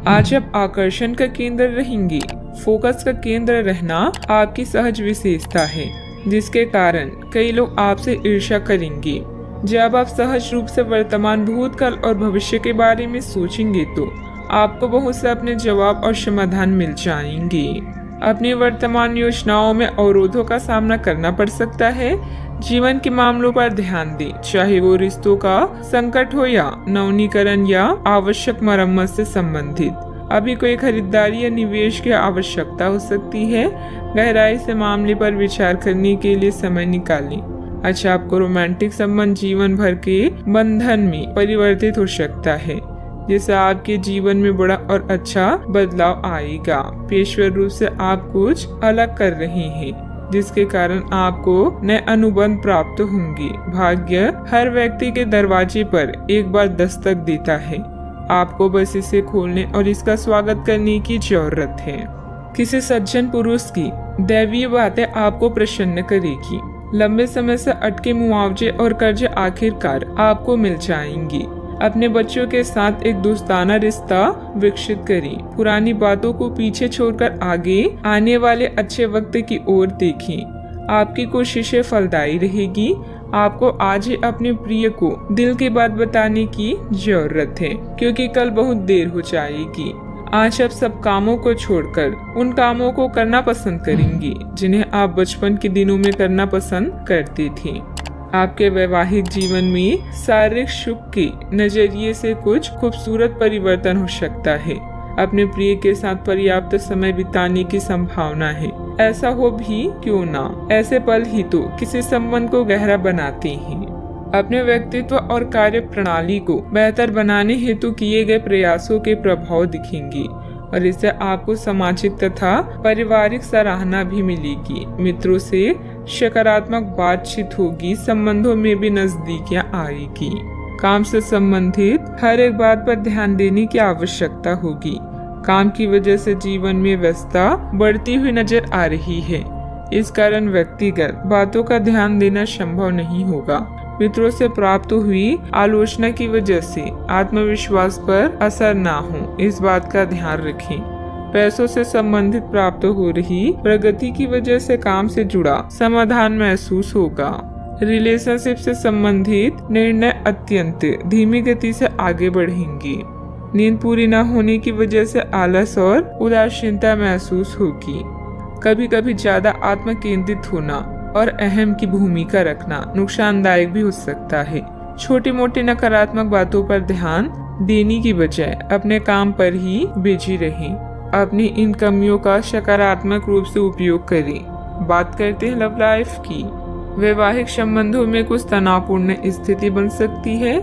आज आप आकर्षण का केंद्र रहेंगी। फोकस का केंद्र रहना आपकी सहज विशेषता है, जिसके कारण कई लोग आपसे ईर्ष्या करेंगे। जब आप सहज रूप से वर्तमान, भूतकाल और भविष्य के बारे में सोचेंगे तो आपको बहुत से अपने जवाब और समाधान मिल जाएंगे। अपनी वर्तमान योजनाओं में अवरोधों का सामना करना पड़ सकता है। जीवन के मामलों पर ध्यान दें, चाहे वो रिश्तों का संकट हो या नवीनीकरण या आवश्यक मरम्मत से संबंधित। अभी कोई खरीदारी या निवेश की आवश्यकता हो सकती है। गहराई से मामले पर विचार करने के लिए समय निकालें। अच्छा, आपको रोमांटिक संबंध जीवन भर के बंधन में परिवर्तित हो सकता है, जिससे आपके जीवन में बड़ा और अच्छा बदलाव आएगा। पेशेवर रूप से आप कुछ अलग कर रहे हैं, जिसके कारण आपको नए अनुबंध प्राप्त होंगे। भाग्य हर व्यक्ति के दरवाजे पर एक बार दस्तक देता है। आपको बस इसे खोलने और इसका स्वागत करने की जरूरत है। किसी सज्जन पुरुष की दैवीय बातें आपको प्रसन्न करेगी। लंबे समय से अटके मुआवजे और कर्ज आखिरकार आपको मिल जाएंगे। अपने बच्चों के साथ एक दोस्ताना रिश्ता विकसित करें। पुरानी बातों को पीछे छोड़कर आगे आने वाले अच्छे वक्त की ओर देखें। आपकी कोशिशें फलदायी रहेगी। आपको आज ही अपने प्रिय को दिल की बात बताने की जरूरत है, क्योंकि कल बहुत देर हो जाएगी। आज आप सब कामों को छोड़कर उन कामों को करना पसंद करेंगी जिन्हें आप बचपन के दिनों में करना पसंद करते थे। आपके वैवाहिक जीवन में शारीरिक सुख के नजरिए से कुछ खूबसूरत परिवर्तन हो सकता है। अपने प्रिय के साथ पर्याप्त समय बिताने की संभावना है। ऐसा हो भी क्यों ना, ऐसे पल ही तो किसी संबंध को गहरा बनाते हैं। अपने व्यक्तित्व और कार्य प्रणाली को बेहतर बनाने हेतु किए गए प्रयासों के प्रभाव दिखेंगे और इससे आपको सामाजिक तथा पारिवारिक सराहना भी मिलेगी। मित्रों से सकारात्मक बातचीत होगी। संबंधों में भी नजदीकियां आएगी। काम से संबंधित हर एक बात पर ध्यान देने की आवश्यकता होगी। काम की वजह से जीवन में व्यस्तता बढ़ती हुई नजर आ रही है। इस कारण व्यक्तिगत बातों का ध्यान देना संभव नहीं होगा। मित्रों से प्राप्त हुई आलोचना की वजह से आत्मविश्वास पर असर ना हो, इस बात का ध्यान रखें। पैसों से संबंधित प्राप्त हो रही प्रगति की वजह से काम से जुड़ा समाधान महसूस होगा। रिलेशनशिप से संबंधित निर्णय अत्यंत धीमी गति से आगे बढ़ेंगे। नींद पूरी न होने की वजह से आलस और उदासीनता महसूस होगी। कभी कभी ज्यादा आत्म केंद्रित होना और अहम की भूमिका रखना नुकसानदायक भी हो सकता है। छोटी मोटी नकारात्मक बातों पर ध्यान देने की बजाय अपने काम पर ही बिजी रहें। अपनी इन कमियों का सकारात्मक रूप से उपयोग करें। बात करते हैं लव लाइफ की। वैवाहिक संबंधों में कुछ तनावपूर्ण स्थिति बन सकती है।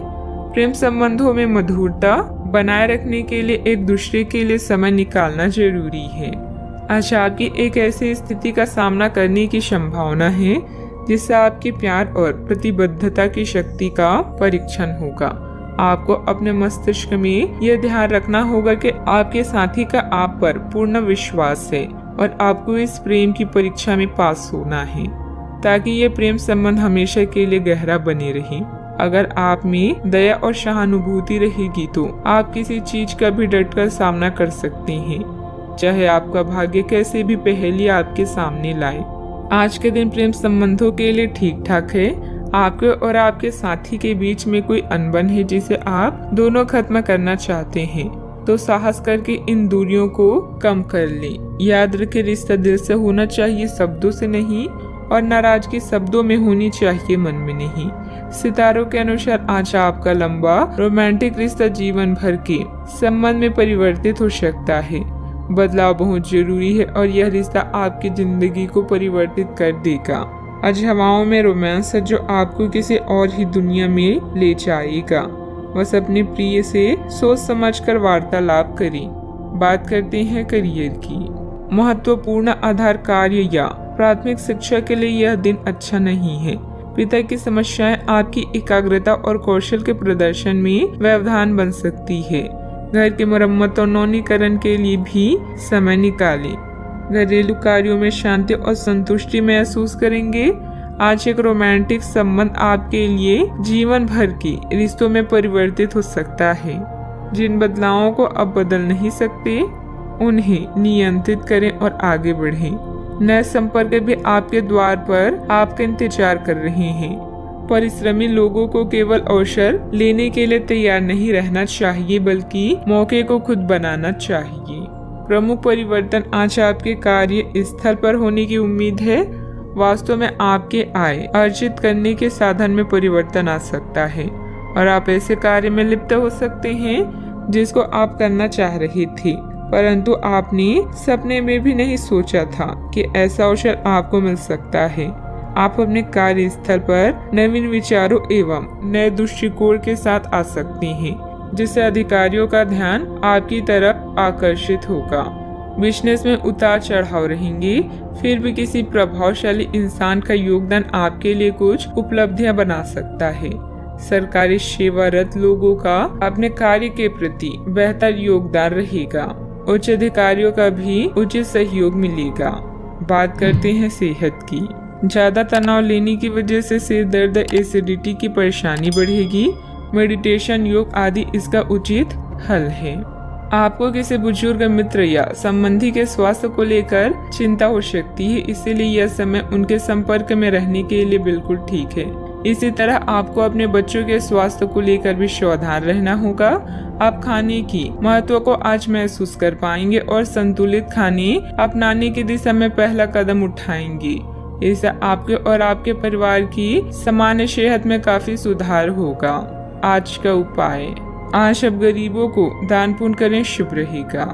प्रेम संबंधों में मधुरता बनाए रखने के लिए एक दूसरे के लिए समय निकालना जरूरी है। आज आपकी एक ऐसी स्थिति का सामना करने की संभावना है जिससे आपके प्यार और प्रतिबद्धता की शक्ति का परीक्षण होगा। आपको अपने मस्तिष्क में यह ध्यान रखना होगा कि आपके साथी का आप पर पूर्ण विश्वास है और आपको इस प्रेम की परीक्षा में पास होना है ताकि ये प्रेम संबंध हमेशा के लिए गहरा बने रहे। अगर आप में दया और सहानुभूति रहेगी तो आप किसी चीज का भी डटकर सामना कर सकते हैं, चाहे आपका भाग्य कैसे भी पहेली आपके सामने लाए। आज के दिन प्रेम संबंधों के लिए ठीक ठाक है। आपके और आपके साथी के बीच में कोई अनबन है जिसे आप दोनों खत्म करना चाहते हैं, तो साहस करके इन दूरियों को कम कर लें। याद रखें, रिश्ता दिल से होना चाहिए, शब्दों से नहीं, और नाराजगी शब्दों में होनी चाहिए, मन में नहीं। सितारों के अनुसार आज आपका लंबा रोमांटिक रिश्ता जीवन भर के संबंध में परिवर्तित हो सकता है। बदलाव बहुत जरूरी है और यह रिश्ता आपकी जिंदगी को परिवर्तित कर देगा। आज हवाओं में रोमांस है जो आपको किसी और ही दुनिया में ले जाएगा। बस अपने प्रिय से सोच समझकर वार्तालाप करें। बात करते हैं करियर की। महत्वपूर्ण आधार कार्य या प्राथमिक शिक्षा के लिए यह दिन अच्छा नहीं है। पिता की समस्याएं आपकी एकाग्रता और कौशल के प्रदर्शन में व्यवधान बन सकती है। घर की मरम्मत और नवीनीकरण के लिए भी समय निकालें। घरेलू कार्यों में शांति और संतुष्टि महसूस करेंगे। आज एक रोमांटिक संबंध आपके लिए जीवन भर के रिश्तों में परिवर्तित हो सकता है। जिन बदलावों को अब बदल नहीं सकते उन्हें नियंत्रित करें और आगे बढ़ें। नए संपर्क भी आपके द्वार पर आपका इंतजार कर रहे हैं। परिश्रमी लोगों को केवल अवसर लेने के लिए तैयार नहीं रहना चाहिए, बल्कि मौके को खुद बनाना चाहिए। प्रमुख परिवर्तन आज आपके कार्य स्थल पर होने की उम्मीद है। वास्तव में आपके आय अर्जित करने के साधन में परिवर्तन आ सकता है और आप ऐसे कार्य में लिप्त हो सकते हैं जिसको आप करना चाह रहे थे, परंतु आपने सपने में भी नहीं सोचा था कि ऐसा अवसर आपको मिल सकता है। आप अपने कार्यस्थल पर नवीन विचारों एवं नए दृष्टिकोण के साथ आ सकते हैं, जिससे अधिकारियों का ध्यान आपकी तरफ आकर्षित होगा। बिजनेस में उतार चढ़ाव रहेंगे, फिर भी किसी प्रभावशाली इंसान का योगदान आपके लिए कुछ उपलब्धियां बना सकता है। सरकारी सेवारत लोगों का अपने कार्य के प्रति बेहतर योगदान रहेगा। उच्च अधिकारियों का भी उचित सहयोग मिलेगा। बात करते हैं सेहत की। ज्यादा तनाव लेने की वजह से सिर दर्द, एसिडिटी की परेशानी बढ़ेगी। मेडिटेशन, योग आदि इसका उचित हल है। आपको किसी बुजुर्ग मित्र या संबंधी के स्वास्थ्य को लेकर चिंता हो सकती है, इसीलिए यह समय उनके संपर्क में रहने के लिए बिल्कुल ठीक है। इसी तरह आपको अपने बच्चों के स्वास्थ्य को लेकर भी सावधान रहना होगा। आप खाने की महत्व को आज महसूस कर पाएंगे और संतुलित खाने अपनाने की दिशा में पहला कदम उठाएंगे। इससे आपके और आपके परिवार की सामान्य सेहत में काफी सुधार होगा। आज का उपाय, आज अब गरीबों को दान पुण्य करें, शुभ रहेगा।